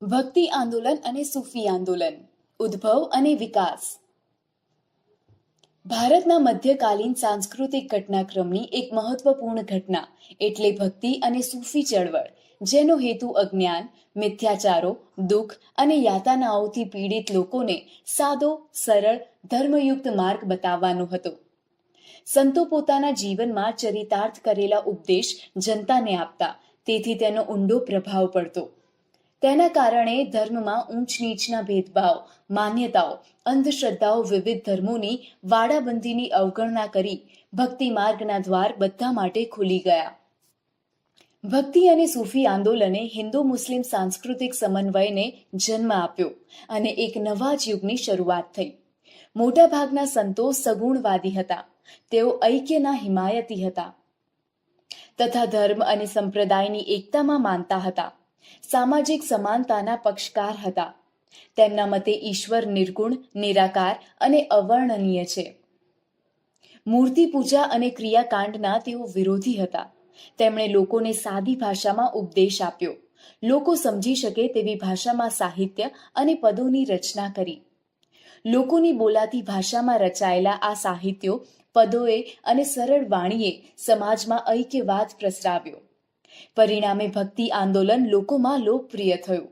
ભક્તિ આંદોલન અને સૂફી આંદોલન, ઉદ્ભવ અને વિકાસ. ભારતના મધ્યકાલીન સાંસ્કૃતિક ઘટનાક્રમની એક મહત્વપૂર્ણ ઘટના એટલે ભક્તિ અને સૂફી ચળવળ, જેનો હેતુ અજ્ઞાન, મિથ્યાચારો, દુઃખ અને યાતનાઓથી પીડિત લોકોને સાદો, સરળ, ધર્મયુક્ત માર્ગ બતાવવાનો હતો. સંતો પોતાના જીવનમાં ચરિતાર્થ કરેલા ઉપદેશ જનતાને આપતા, તેથી તેનો ઊંડો પ્રભાવ પડતો. તેના કારણે ધર્મમાં ઊંચ નીચના ભેદભાવ, માન્યતાઓ, અંધશ્રદ્ધાઓ, વિવિધ ધર્મોની વાડાબંધીની અવગણના કરી ભક્તિ માર્ગના દ્વાર બધા માટે ખુલી ગયા. ભક્તિ અને સૂફી આંદોલને હિન્દુ મુસ્લિમ સાંસ્કૃતિક સમન્વયને જન્મ આપ્યો અને એક નવા જ યુગની શરૂઆત થઈ. મોટાભાગના સંતો સગુણવાદી હતા. તેઓ ઐક્યના હિમાયતી હતા તથા ધર્મ અને સંપ્રદાયની એકતામાં માનતા હતા. સામાજિક સમાનતાના પક્ષકાર હતા. તેમના મતે ઈશ્વર નિર્ગુણ, નિરાકાર અને અવર્ણનીય છે. મૂર્તિ પૂજા અને ક્રિયાકાંડના તેઓ વિરોધી હતા. તેમણે લોકોને સાદી ભાષામાં ઉપદેશ આપ્યો. લોકો સમજી શકે તેવી ભાષામાં સાહિત્ય અને પદોની રચના કરી. લોકોની બોલાતી ભાષામાં રચાયેલા આ સાહિત્યો, પદોએ અને સરળ વાણીએ સમાજમાં ઐક્યવાદ પ્રસરાવ્યો. પરિણામે ભક્તિ આંદોલન લોકોમાં લોકપ્રિય થયું.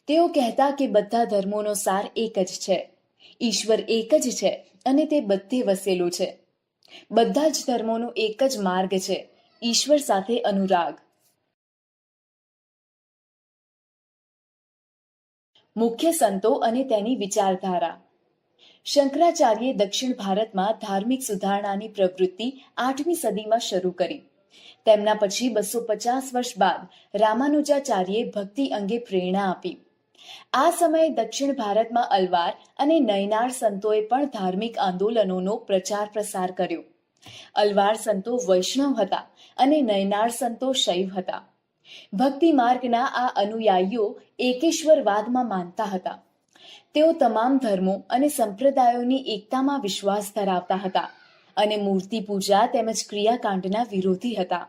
તેઓ કહેતા કે બધા ધર્મોનો સાર એક જ છે, ઈશ્વર એક જ છે અને તે બધે વસેલો છે. બધા જ ધર્મોનો એક જ માર્ગ છે, ઈશ્વર સાથે અનુરાગ. મુખ્ય સંતો અને તેની વિચારધારા. શંકરાચાર્યે દક્ષિણ ભારતમાં ધાર્મિક સુધારણાની પ્રવૃત્તિ 8મી સદીમાં શરૂ કરી. તેમના પછી 250 વર્ષ બાદ રામાનુજાચાર્યે ભક્તિ અંગે પ્રેરણા આપી. આ સમયે દક્ષિણ ભારતમાં અલવાર અને નયનાર સંતોએ પણ ધાર્મિક આંદોલનોનો પ્રચાર પ્રસાર કર્યો. અલવાર સંતો વૈષ્ણવ હતા અને નયનાર સંતો શૈવ હતા. ભક્તિ માર્ગના આ અનુયાયીઓ એકેશ્વરવાદમાં માનતા હતા. તેઓ તમામ ધર્મો અને સંપ્રદાયોની એકતામાં વિશ્વાસ ધરાવતા હતા અને મૂર્તિ પૂજા તેમજ ક્રિયાકાંડના વિરોધી હતા.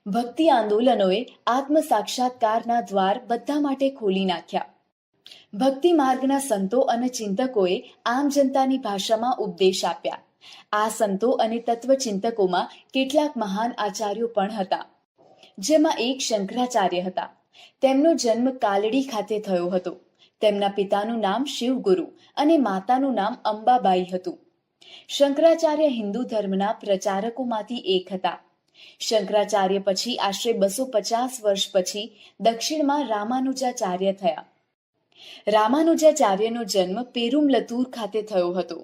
ભક્તિ આંદોલનોએ આત્મ સાક્ષાત્કારના દ્વાર બધા માટે ખોલી નાખ્યા. ભક્તિ માર્ગના સંતો અને ચિંતકોએ આમ જનતાની ભાષામાં ઉપદેશ આપ્યા. આ સંતો અને તત્વચિંતકોમાં કેટલાક મહાન આચાર્યો પણ હતા, જેમાં એક શંકરાચાર્ય હતા. તેમનો જન્મ કાલડી ખાતે થયો હતો. તેમના પિતાનું નામ શિવગુરુ અને માતાનું નામ અંબાબાઈ હતું. શંકરાચાર્ય હિન્દુ ધર્મના પ્રચારકોમાંથી એક હતા. શંકરાચાર્ય પછી આશરે 250 વર્ષ પછી દક્ષિણમાં રામાનુજાચાર્ય થયા. રામાનુજાચાર્યનો જન્મ પેરુમલતુર ખાતે થયો હતો.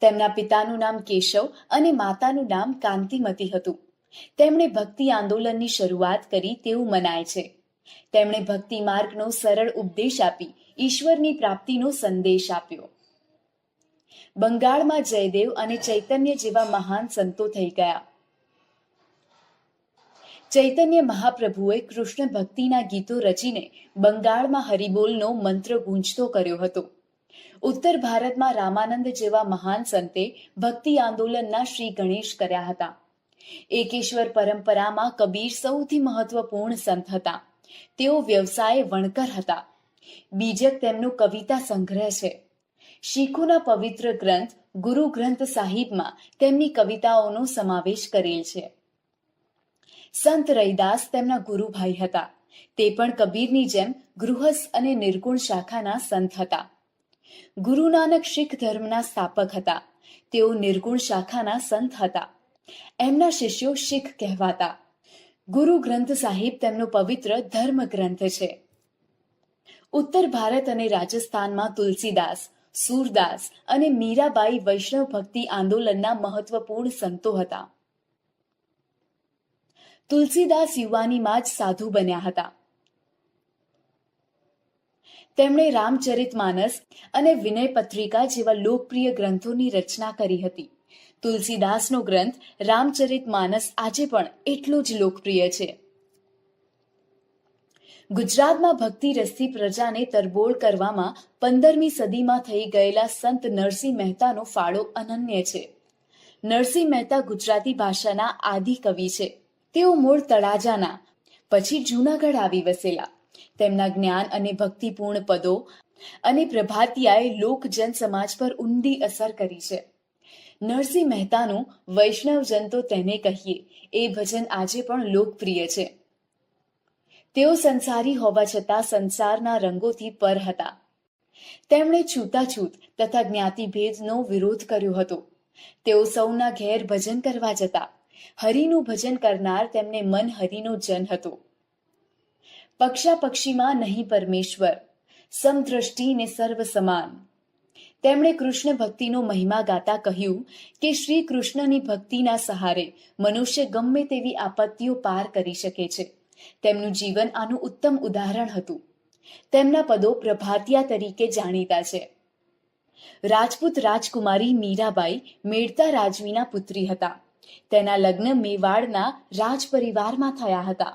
તેમના પિતાનું નામ કેશવ અને માતાનું નામ કાંતિમતી હતું. તેમણે ભક્તિ આંદોલનની શરૂઆત કરી તેવું મનાય છે. તેમણે ભક્તિ માર્ગનો સરળ ઉપદેશ આપી ઈશ્વરની પ્રાપ્તિનો સંદેશ આપ્યો. બંગાળમાં જયદેવ અને ચૈતન્ય જેવા મહાન સંતો થઈ ગયા. ચૈતન્ય મહાપ્રભુએ કૃષ્ણ ભક્તિના ગીતો રચીને બંગાળમાં હરિબોલનો મંત્ર ગૂંજતો કર્યો હતો. ઉત્તર ભારતમાં રામાનંદ જેવા મહાન સંતે ભક્તિ આંદોલનના શ્રી ગણેશ કર્યા હતા. એકેશ્વર પરંપરામાં કબીર સૌથી મહત્વપૂર્ણ સંત હતા. તેઓ વ્યવસાયે વણકર હતા. બીજક તેમનો કવિતા સંગ્રહ છે. શીખોના પવિત્ર ગ્રંથ ગુરુ ગ્રંથ સાહિબમાં તેમની કવિતાઓનો સમાવેશ કરેલ છે. સંત રૈદાસ તેમના ગુરુભાઈ હતા. તે પણ કબીરની જેમ ગૃહસ્થ અને નિર્ગુણ શાખાના સંત હતા. ગુરુ નાનક શીખ ધર્મના સ્થાપક હતા. તેઓ નિર્ગુણ શાખાના સંત હતા. એમના શિષ્યો શીખ કહેવાતા. ગુરુ ગ્રંથ સાહિબ તેમનો પવિત્ર ધર્મ ગ્રંથ છે. ઉત્તર ભારત અને રાજસ્થાનમાં તુલસીદાસ, સૂરદાસ અને મીરાબાઈ વૈષ્ણવ ભક્તિ આંદોલનના મહત્વપૂર્ણ સંતો હતા. તુલસીદાસ યુવાનીમાં જ સાધુ બન્યા હતા. તેમણે રામચરિતમાનસ અને વિનય પત્રિકા જેવા લોકપ્રિય ગ્રંથોની રચના કરી હતી. તુલસીદાસનો ગ્રંથ રામચરિતમાનસ આજે પણ એટલો જ લોકપ્રિય છે. ગુજરાતમાં ભક્તિ રસથી પ્રજાને તરબોળ કરવામાં 15મી સદીમાં થઈ ગયેલા સંત નરસિંહ મહેતાનો ફાળો અનન્ય છે. નરસિંહ મહેતા ગુજરાતી ભાષાના આદિ કવિ છે. તેઓ મૂળ તળાજાના, પછી જૂનાગઢ આવી વસેલા. તેમના જ્ઞાન અને ભક્તિપૂર્ણ પદો અને પ્રભાતિયાએ લોક જન સમાજ પર ઊંડી અસર કરી છે. નરસિંહ મહેતાનું વૈષ્ણવજન તો તેને કહીએ એ ભજન આજે પણ લોકપ્રિય છે. તેઓ સંસારી હોવા છતાં સંસારના રંગોથી પર હતા. તેમણે છૂતાછૂત તથા જ્ઞાતિભેદનો વિરોધ કર્યો હતો. તેઓ સૌના ઘેર ભજન કરવા જતા. હરિનું ભજન કરનાર તેમને મન હરિનો જન હતો. પક્ષાપક્ષીમાં નહીં પરમેશ્વર, સમદ્રષ્ટિ ને સર્વ સમાન. તેમણે કૃષ્ણ ભક્તિનો મહિમા ગાતા કહ્યું કે શ્રી કૃષ્ણની ભક્તિના સહારે મનુષ્ય ગમે તેવી આપત્તિઓ પાર કરી શકે છે. તેમનું જીવન આનું ઉત્તમ ઉદાહરણ હતું. તેમના પદો પ્રભાતિયા તરીકે જાણીતા છે. રાજપૂત રાજકુમારી મીરાબાઈ મેળતા રાજવીના પુત્રી હતા. તેના લગ્ન મેવાડના રાજ પરિવારમાં થયા હતા.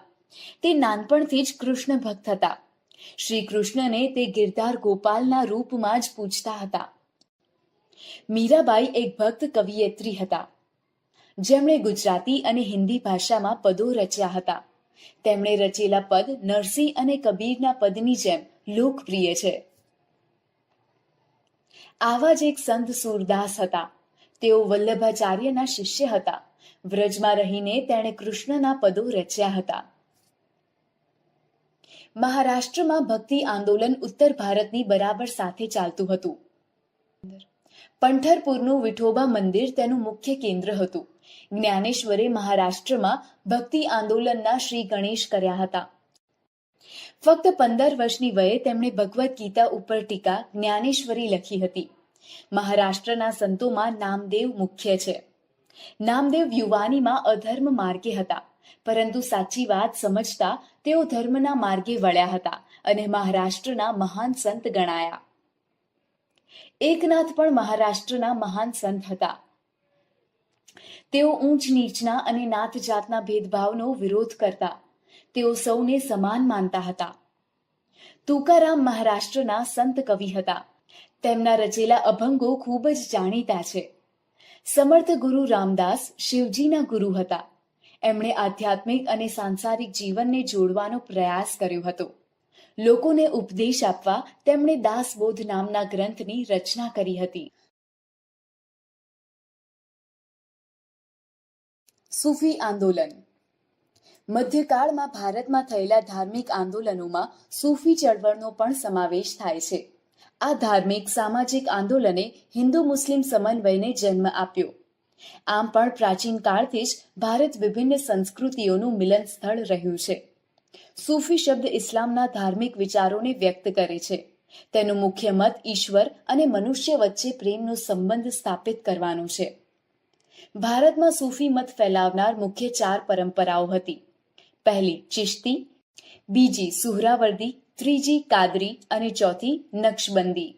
તે નાનપણથી જ કૃષ્ણ ભક્ત હતા. શ્રી કૃષ્ણને તે ગિરધાર ગોપાલના રૂપમાં જ પૂજતા હતા. મીરાબાઈ એક ભક્ત કવિયત્રી હતા, જેમણે ગુજરાતી અને હિન્દી ભાષામાં પદો રચ્યા હતા. તેમણે રચેલા પદ નરસિંહ અને કબીરના પદની જેમ લોકપ્રિય છે. આવા જ એક સંત સૂરદાસ હતા. તેઓ વલ્લભાચાર્યના શિષ્ય હતા. વ્રજમાં રહીને તેણે કૃષ્ણના પદો રચ્યા હતા. મહારાષ્ટ્રમાં ભક્તિ આંદોલન ઉત્તર ભારતની બરાબર સાથે ચાલતું હતું. પંઢરપુરનું વિઠોબા મંદિર તેનું મુખ્ય કેન્દ્ર હતું. જ્ઞાનેશ્વરે મહારાષ્ટ્રમાં ભક્તિ આંદોલનના શ્રી ગણેશ કર્યા હતા. ફક્ત 15 વર્ષની વયે તેમણે ભગવદ્ ગીતા ઉપર ટીકા જ્ઞાનેશ્વરી લખી હતી. મહારાષ્ટ્રના સંતોમાં નામદેવ મુખ્ય છે. નામદેવ યુવાનીમાં અધર્મ માર્ગે હતા, પરંતુ સાચી વાત સમજતા તેઓ ધર્મના માર્ગે વળ્યા હતા અને મહારાષ્ટ્રના મહાન સંત ગણાયા. એકનાથ પણ મહારાષ્ટ્રના મહાન સંત હતા. તેઓ ઊંચ નીચના અને નાત જાતના ભેદભાવનો વિરોધ કરતા. તેઓ સૌને સમાન માનતા હતા. તુકારામ મહારાષ્ટ્રના સંત કવિ હતા. તેમના રચેલા અભંગો ખૂબ જ જાણીતા છે. સમર્થ ગુરુ રામદાસ શિવજીના ગુરુ હતા. એમણે આધ્યાત્મિક અને સાંસારિક જીવનને જોડવાનો પ્રયાસ કર્યો હતો. લોકોને ઉપદેશ આપવા તેમણે દાસબોધ નામના ગ્રંથની રચના કરી હતી. સૂફી આંદોલન. મધ્યકાળમાં ભારતમાં થયેલા ધાર્મિક આંદોલનોમાં સૂફી ચળવળનો પણ સમાવેશ થાય છે. આ ધાર્મિક સામાજિક આંદોલને હિન્દુ મુસ્લિમ સમન્વયને જન્મ આપ્યો. આમ પણ પ્રાચીન કાળથી જ ભારત વિભિન્ન સંસ્કૃતિઓનું મિલન સ્થળ રહ્યું છે. સૂફી શબ્દ ઇસ્લામના ધાર્મિક વિચારોને વ્યક્ત કરે છે. તેનો મુખ્ય મત ઈશ્વર અને મનુષ્ય વચ્ચે પ્રેમનો સંબંધ સ્થાપિત કરવાનો છે. ભારતમાં સૂફી મત ફેલાવનાર મુખ્ય 4 પરંપરાઓ હતી. પહેલી ચિશ્તી, બીજી સુહરાવર્દી, ત્રીજી કાદરી અને ચોથી નક્શબંધી.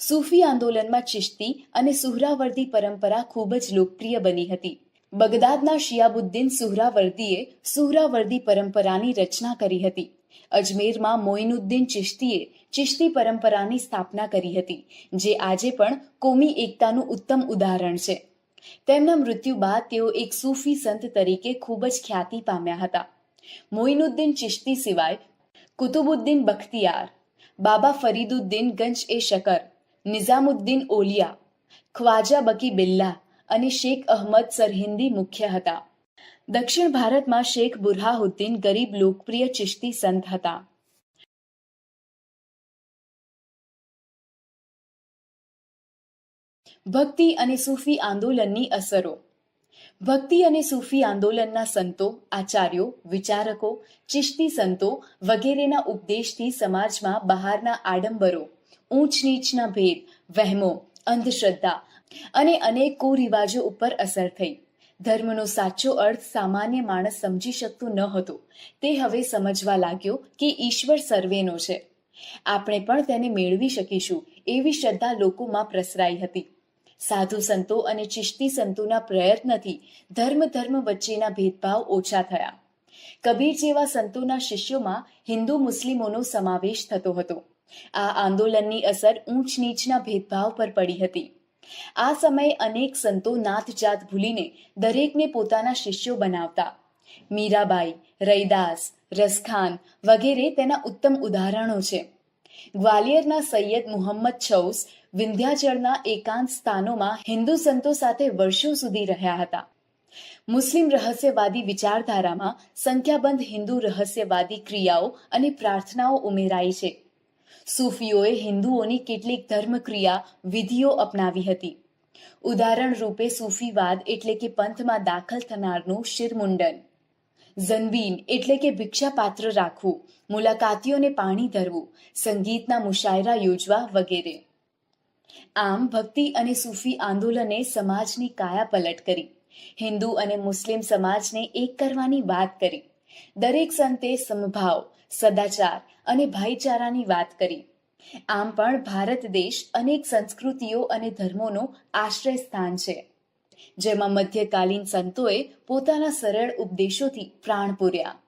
સૂફી આંદોલનમાં ચિશ્તી અને સુહરાવર્દી પરંપરા ખૂબ જ લોકપ્રિય બની હતી. બગદાદના શિયાબુદ્દીન સુહરાવર્દીએ સુહરાવર્દી પરંપરાની રચના કરી હતી. અજમેરમાં મોઇનુદ્દીન ચિશ્તીએ ચિશ્તી પરંપરાની સ્થાપના કરી હતી, જે આજે પણ કોમી એકતાનું ઉત્તમ ઉદાહરણ છે. તેમના મૃત્યુ બાદ તેઓ એક સૂફી સંત તરીકે ખૂબ જ ખ્યાતિ પામ્યા હતા. મોઇનુદ્દીન ચિશ્તી સિવાય કુતુબુદ્દીન બખ્તિયાર, બાબા ફરીદુદ્દીન ગંજ-એ-શકર, નિઝામુદ્દીન ઓલિયા, ખ્વાજા બકી બિલ્લાહ અને શેખ અહમદ સરહિંદી મુખ્ય હતા. દક્ષિણ ભારતમાં શેખ બુરહાઉદ્દીન ગરીબ લોકપ્રિય ચિશ્તી સંત હતા. ભક્તિ અને સૂફી આંદોલનની અસરો. ભક્તિ અને સૂફી આંદોલનના સંતો, આચાર્યો, વિચારકો, ચિશ્તી સંતો વગેરેના ઉપદેશથી સમાજમાં બહારના આડંબરો, ઊંચ નીચના ભેદ, વહેમો, અંધશ્રદ્ધા અને અનેક કુરિવાજો ઉપર અસર થઈ. ધર્મનો સાચો અર્થ સામાન્ય માણસ સમજી શકતો ન હતો. તે હવે સમજવા લાગ્યો કે ઈશ્વર સર્વેનો છે. આપણે પણ તેને મેળવી શકીશું એવી શ્રદ્ધા લોકોમાં પ્રસરાઈ હતી. સાધુ સંતો અને ચિશ્તી સંતોના પ્રયત્નથી ધર્મ વચ્ચેના ભેદભાવ ઓછા થયા. કબીર જેવા સંતોના શિષ્યોમાં હિન્દુ મુસ્લિમોનો સમાવેશ થતો હતો. આ આંદોલનની અસર ઊંચ નીચના ભેદભાવ પર પડી હતી. આ સમયે અનેક સંતો નાત જાત ભૂલીને દરેકને પોતાના શિષ્યો બનાવતા. મીરાબાઈ, રૈદાસ, રસખાન વગેરે તેના ઉત્તમ ઉદાહરણો છે. ગ્વાલિયરના સૈયદ મુહમ્મદ છૌસ વિંધ્યાચળના એકાંત સ્થાનોમાં હિન્દુ સંતો સાથે વર્ષો સુધી રહ્યા હતા. મુસ્લિમ રહસ્યવાદી વિચારધારામાં સંખ્યાબંધ હિન્દુ રહસ્યવાદી ક્રિયાઓ અને પ્રાર્થનાઓ ઉમેરાઈ છે. સૂફીઓએ હિન્દુઓની કેટલીક ધર્મક્રિયા વિધિઓ અપનાવી હતી. ઉદાહરણ રૂપે સૂફીવાદ એટલે કે પંથમાં દાખલ થનારનું શિરમુંડન, ઝનબીન એટલે કે ભિક્ષાપાત્ર રાખવું, મુલાકાતીઓને પાણી ધરવું, સંગીતના મુશાયરા યોજવા વગેરે. આમ ભક્તિ અને સૂફી આંદોલને સમાજની કાયાપલટ કરી. હિન્દુ અને મુસ્લિમ સમાજને એક કરવાની વાત કરી. દરેક સંતે સમભાવ, સદાચાર અને ભાઈચારાની વાત કરી. આમ પણ ભારત દેશ અનેક સંસ્કૃતિઓ અને ધર્મોનો આશ્રય સ્થાન છે, જેમાં મધ્યકાલીન સંતોએ પોતાના સરળ ઉપદેશોથી પ્રાણ પૂર્યા.